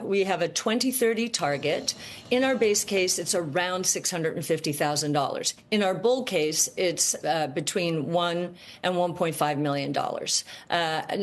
we have a 2030 target. In our base case, it's around $650,000. In our bull case, it's between $1 and $1.5 million.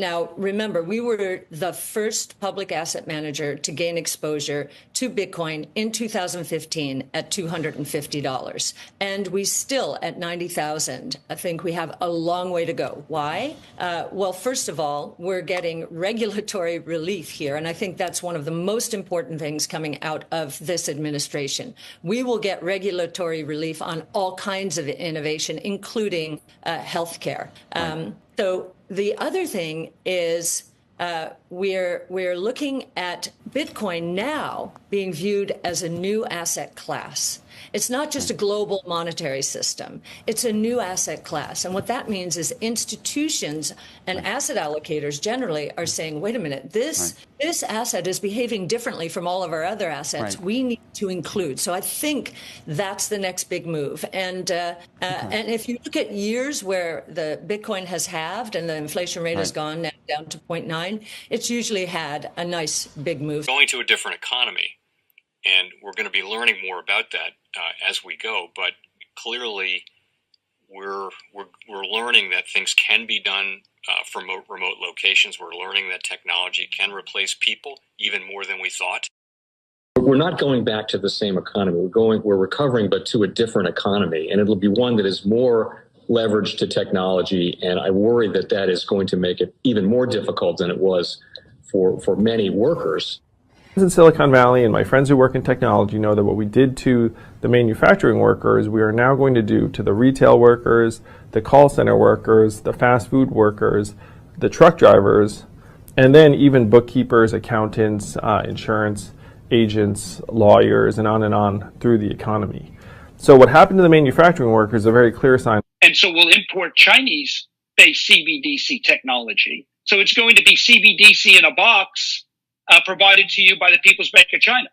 Now, remember, we were the first public asset manager to gain exposure to Bitcoin in 2015 at $250. And we still, at 90,000, I think we have a long way to go. Why? Well, first of all, we're getting regulatory relief here. And I think that's one of the most important things coming out of this administration. We will get regulatory relief on all kinds of innovation, including healthcare. So the other thing is we're looking at Bitcoin now being viewed as a new asset class. It's not just a global monetary system. It's a new asset class. And what that means is institutions and asset allocators generally are saying, wait a minute, this asset is behaving differently from all of our other assets. We need to include. So I think that's the next big move. And and if you look at years where the Bitcoin has halved and the inflation rate has gone now down to 0.9, it's usually had a nice big move. Going to a different economy. And we're going to be learning more about that as we go. But clearly, we're learning that things can be done from remote locations. We're learning that technology can replace people even more than we thought. We're not going back to the same economy. We're recovering, but to a different economy, and it'll be one that is more leveraged to technology. And I worry that that is going to make it even more difficult than it was for many workers. In Silicon Valley, and my friends who work in technology know that what we did to the manufacturing workers, we are now going to do to the retail workers, the call center workers, the fast food workers, the truck drivers, and then even bookkeepers, accountants, insurance agents, lawyers, and on through the economy. So what happened to the manufacturing workers is a very clear sign. And so we'll import Chinese-based CBDC technology. So it's going to be CBDC in a box provided to you by the People's Bank of China.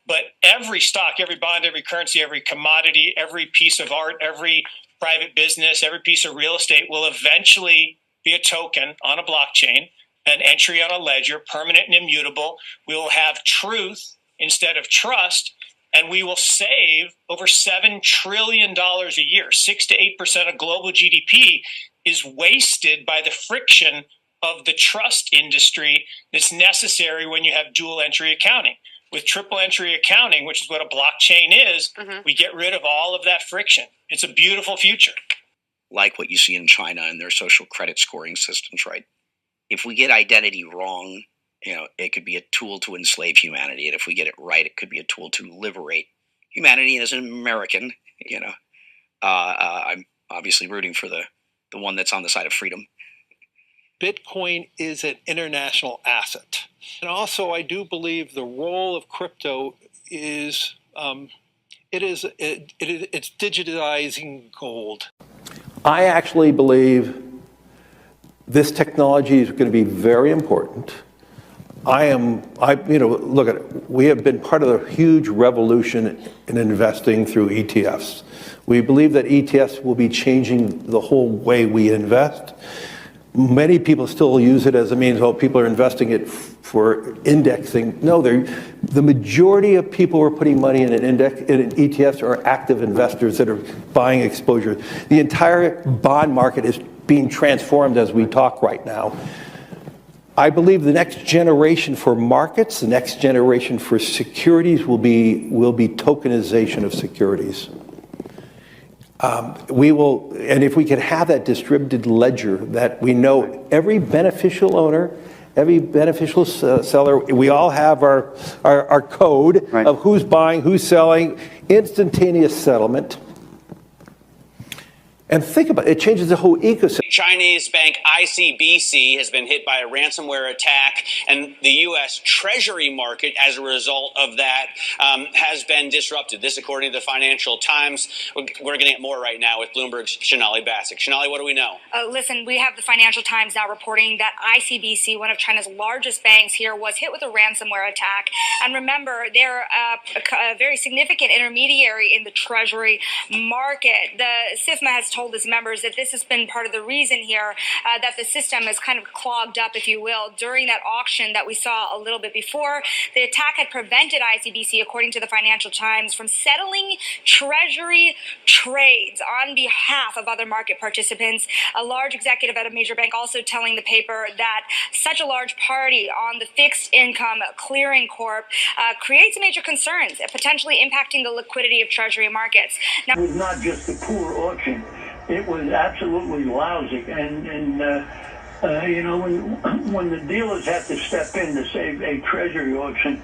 But every stock, every bond, every currency, every commodity, every piece of art, every private business, every piece of real estate will eventually be a token on a blockchain, an entry on a ledger, permanent and immutable. We will have truth instead of trust, and we will save over $7 trillion a year. 6 to 8% of global GDP is wasted by the friction of the trust industry that's necessary when you have dual entry accounting. With triple entry accounting, which is what a blockchain is, we get rid of all of that friction. It's a beautiful future. Like what you see in China and their social credit scoring systems, right? If we get identity wrong, it could be a tool to enslave humanity. And if we get it right, it could be a tool to liberate humanity. And as an American, I'm obviously rooting for the one that's on the side of freedom. Bitcoin is an international asset. And also, I do believe the role of crypto is it's digitizing gold. I actually believe this technology is going to be very important. Look at it. We have been part of a huge revolution in investing through ETFs. We believe that ETFs will be changing the whole way we invest. Many people still use it as a means, people are investing it for indexing. No, the majority of people who are putting money in in ETFs are active investors that are buying exposure. The entire bond market is being transformed as we talk right now. I believe the next generation for markets, the next generation for securities will be tokenization of securities. And if we could have that distributed ledger that we know every beneficial owner, every beneficial seller, we all have our code of who's buying, who's selling, instantaneous settlement. And think about it, it changes the whole ecosystem. Chinese bank ICBC has been hit by a ransomware attack, and the U.S. Treasury market, as a result of that, has been disrupted. This, according to the Financial Times. We're getting it more right now with Bloomberg's Sonali Basak. Sonali, what do we know? Listen, we have the Financial Times now reporting that ICBC, one of China's largest banks here, was hit with a ransomware attack. And remember, they're a very significant intermediary in the Treasury market. The SIFMA has told his members that this has been part of the reason here that the system is kind of clogged up, if you will. During that auction that we saw a little bit before, the attack had prevented ICBC, according to the Financial Times, from settling Treasury trades on behalf of other market participants. A large executive at a major bank also telling the paper that such a large party on the fixed income clearing corp creates major concerns, potentially impacting the liquidity of Treasury markets. Now, it was not just a poor auction; it was absolutely lousy. And you know, when the dealers have to step in to save a Treasury auction,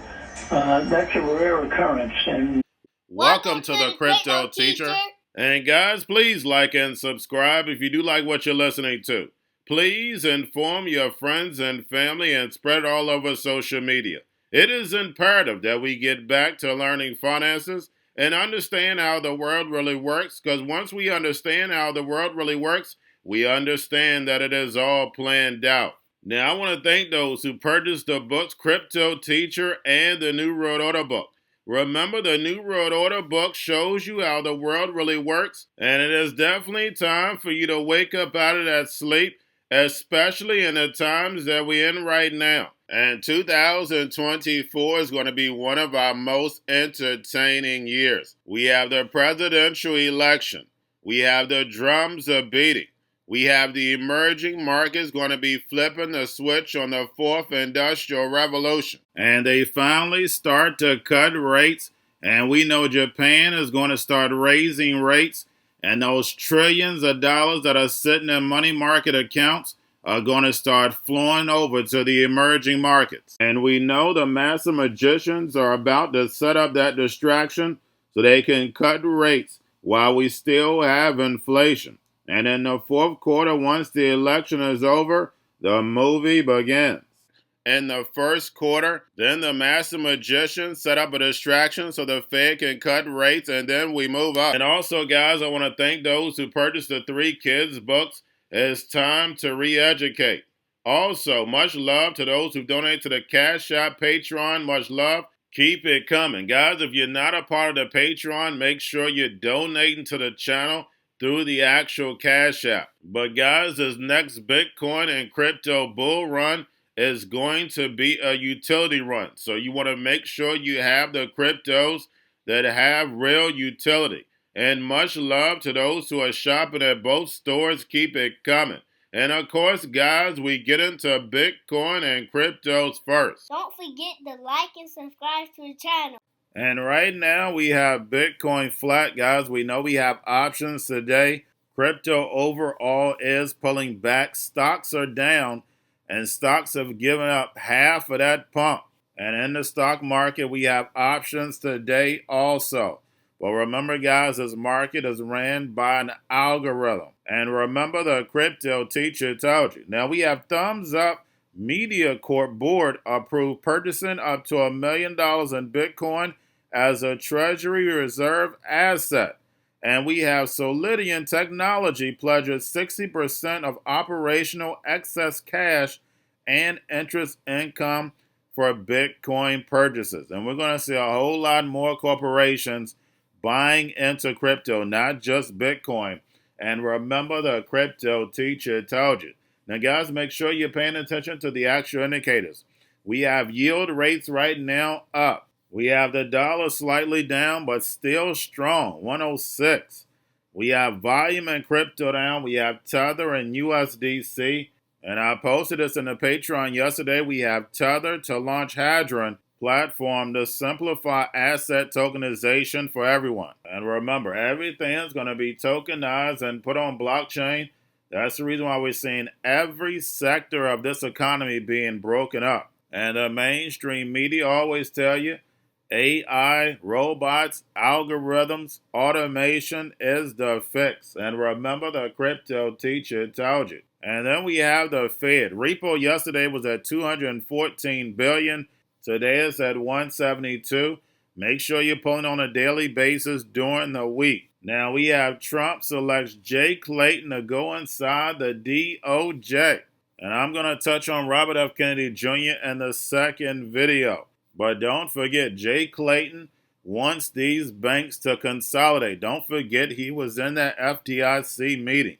that's a rare occurrence. And welcome to the Crypto Teacher. And guys, please like and subscribe if you do like what you're listening to. Please inform your friends and family and spread it all over social media. It is imperative that we get back to learning finances and understand how the world really works, because once we understand how the world really works, we understand that it is all planned out. Now, I want to thank those who purchased the books Cryptoteacher and the New World Order book. Remember, the New World Order book shows you how the world really works, and it is definitely time for you to wake up out of that sleep, especially in the times that we're in right now. And 2024 is going to be one of our most entertaining years. We have the presidential election. We have the drums are beating. We have the emerging markets going to be flipping the switch on the fourth industrial revolution. And they finally start to cut rates. And we know Japan is going to start raising rates. And those trillions of dollars that are sitting in money market accounts are going to start flowing over to the emerging markets. And we know the master magicians are about to set up that distraction so they can cut rates while we still have inflation. And in the fourth quarter, once the election is over, the movie begins. In the first quarter, then the master magician set up a distraction so the Fed can cut rates, and then we move up. And also, guys, I want to thank those who purchased the 3 Kids books. It's time to re-educate. Also, much love to those who donate to the Cash App, Patreon. Much love. Keep it coming. Guys, if you're not a part of the Patreon, make sure you're donating to the channel through the actual Cash App. But guys, this next Bitcoin and crypto bull run is going to be a utility run. So you want to make sure you have the cryptos that have real utility. And much love to those who are shopping at both stores. Keep it coming. And of course, guys, we get into Bitcoin and cryptos first. Don't forget to like and subscribe to the channel. And right now we have Bitcoin flat, guys. We know we have options today. Crypto overall is pulling back. Stocks are down, and stocks have given up half of that pump. And in the stock market, we have options today also. But remember, guys, this market is ran by an algorithm. And remember, the Crypto Teacher told you. Now we have Thumbs Up Media Corp board approved purchasing up to $1 million in Bitcoin as a Treasury reserve asset. And we have Solidian Technology pledges 60% of operational excess cash and interest income for Bitcoin purchases. And we're going to see a whole lot more corporations buying into crypto, not just Bitcoin. And remember, the Crypto Teacher told you. Now, guys, make sure you're paying attention to the actual indicators. We have yield rates right now up. We have the dollar slightly down, but still strong, 106. We have volume and crypto down. We have Tether and USDC. And I posted this in the Patreon yesterday. We have Tether to launch Hadron platform to simplify asset tokenization for everyone. And remember, everything is going to be tokenized and put on blockchain. That's the reason why we're seeing every sector of this economy being broken up. And the mainstream media always tell you AI, robots, algorithms, automation is the fix. And remember, the Crypto Teacher told you. And then we have the Fed. Repo yesterday was at $214 billion. Today it's at 172. Make sure you're pulling on a daily basis during the week. Now we have Trump selects Jay Clayton to go inside the DOJ. And I'm going to touch on Robert F. Kennedy Jr. in the second video. But don't forget, Jay Clayton wants these banks to consolidate. Don't forget he was in that FDIC meeting.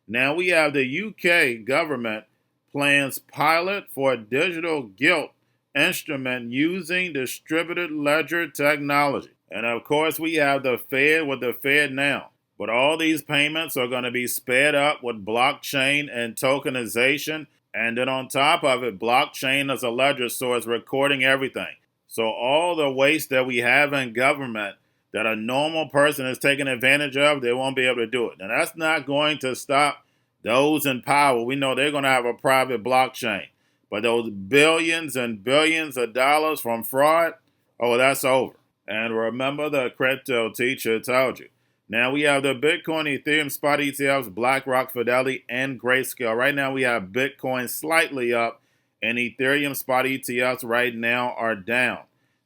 Now we have the UK government plans pilot for a digital gilt instrument using distributed ledger technology. And of course, we have the Fed with the Fed now. But all these payments are going to be sped up with blockchain and tokenization. And then on top of it, blockchain as a ledger, so it's recording everything. So all the waste that we have in government that a normal person is taking advantage of, they won't be able to do it. And that's not going to stop those in power. We know they're going to have a private blockchain. But those billions and billions of dollars from fraud, oh, that's over. And remember, the crypto teacher told you. Now we have the Bitcoin, Ethereum spot ETFs, BlackRock, Fidelity, and Grayscale. Right now we have Bitcoin slightly up, and Ethereum spot ETFs right now are down.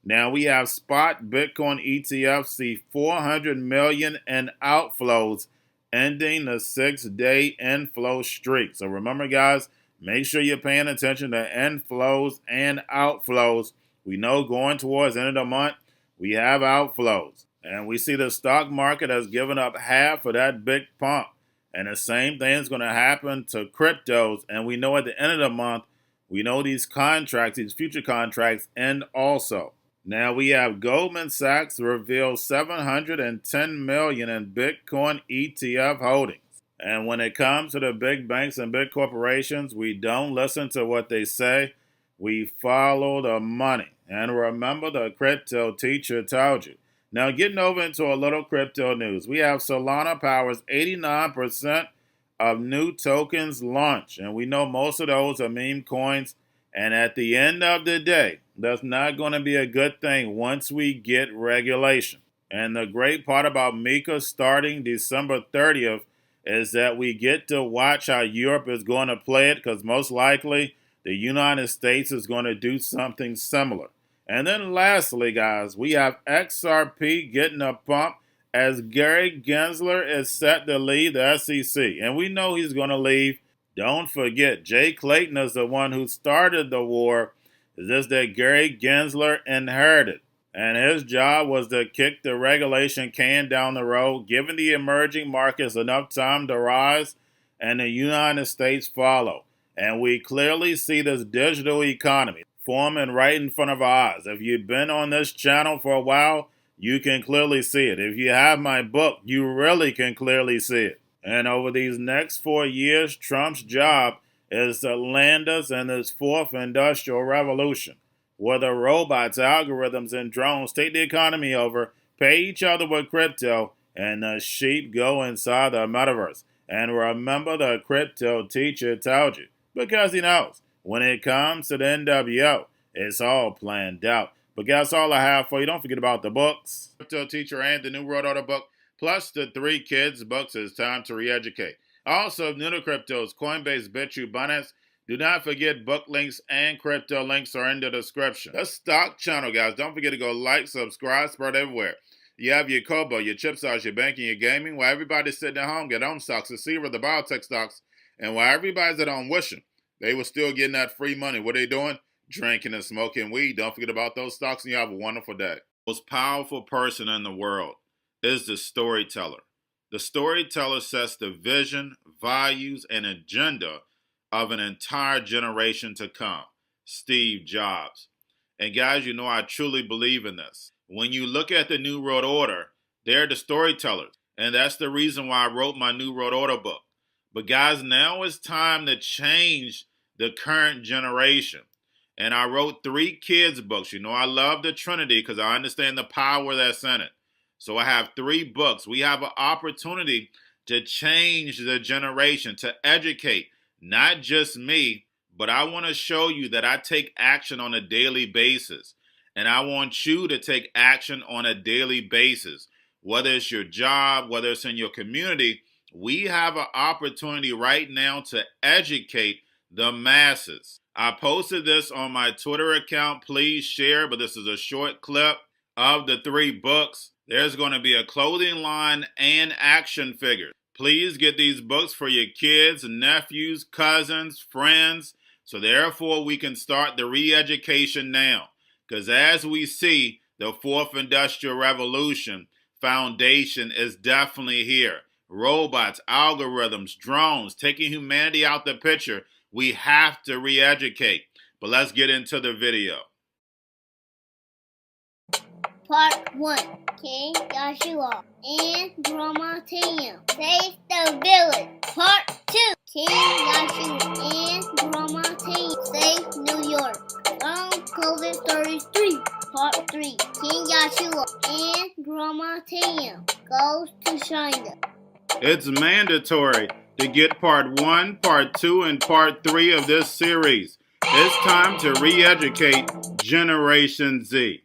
Now we have spot Bitcoin ETFs see 400 million in outflows, ending the 6-day inflow streak. So remember, guys, make sure you're paying attention to inflows and outflows. We know going towards the end of the month, we have outflows. And we see the stock market has given up half of that big pump. And the same thing is going to happen to cryptos. And we know at the end of the month, we know these contracts, these future contracts, end also. Now we have Goldman Sachs reveal 710 million in Bitcoin ETF holdings. And when it comes to the big banks and big corporations, we don't listen to what they say. We follow the money. And remember, the crypto teacher told you. Now, getting over into a little crypto news, we have Solana powers 89% of new tokens launched. And we know most of those are meme coins. And at the end of the day, that's not going to be a good thing once we get regulation. And the great part about Mika starting December 30th is that we get to watch how Europe is going to play it, because most likely the United States is going to do something similar. And then lastly, guys, we have XRP getting a pump as Gary Gensler is set to leave the SEC. And we know he's going to leave. Don't forget, Jay Clayton is the one who started the war. It's just that Gary Gensler inherited. And his job was to kick the regulation can down the road, giving the emerging markets enough time to rise, and the United States follow. And we clearly see this digital economy forming right in front of our eyes. If you've been on this channel for a while, you can clearly see it. If you have my book, you really can clearly see it. And over these next 4 years, Trump's job is to land us in this fourth industrial revolution, where the robots, algorithms, and drones take the economy over, pay each other with crypto, and the sheep go inside the metaverse. And remember, the crypto teacher told you, because he knows. When it comes to the NWO, it's all planned out. But that's all I have for you. Don't forget about the books, Crypto Teacher and the New World Order book, plus the 3 kids books. It's time to re-educate. Also, new to cryptos, Coinbase, Bitrue, Binance. Do not forget book links and crypto links are in the description. The stock channel, guys. Don't forget to go like, subscribe, spread everywhere. You have your Kobo, your chip stocks, your banking, your gaming. While everybody's sitting at home, get home stocks, the Seaver, the biotech stocks. And while everybody's at home wishing they were still getting that free money, what are they doing? Drinking and smoking weed. Don't forget about those stocks, and you have a wonderful day. The most powerful person in the world is the storyteller. The storyteller sets the vision, values, and agenda of an entire generation to come. Steve Jobs. And guys, you know I truly believe in this. When you look at the New World Order, they're the storytellers. And that's the reason why I wrote my New World Order book. But guys, now it's time to change the current generation. And I wrote 3 kids books. You know, I love the Trinity because I understand the power that's in it. So I have 3 books. We have an opportunity to change the generation, to educate, not just me, but I want to show you that I take action on a daily basis. And I want you to take action on a daily basis. Whether it's your job, whether it's in your community, we have an opportunity right now to educate the masses. I posted this on my Twitter account. Please share, but this is a short clip of the 3 books. There's going to be a clothing line and action figures. Please get these books for your kids, nephews, cousins, friends, so therefore we can start the re-education now. Because as we see, The fourth industrial revolution foundation is definitely here. Robots, algorithms, drones, taking humanity out the picture. We have to re-educate. But let's get into the video. Part 1. King Joshua and Grandma Tam save the village. Part 2. King Joshua and Grandma Tam save New York from COVID stories 3. Part 3. King Joshua and Grandma Tam goes to China. It's mandatory to get part 1, part 2, and part 3 of this series. It's time to re-educate Generation Z.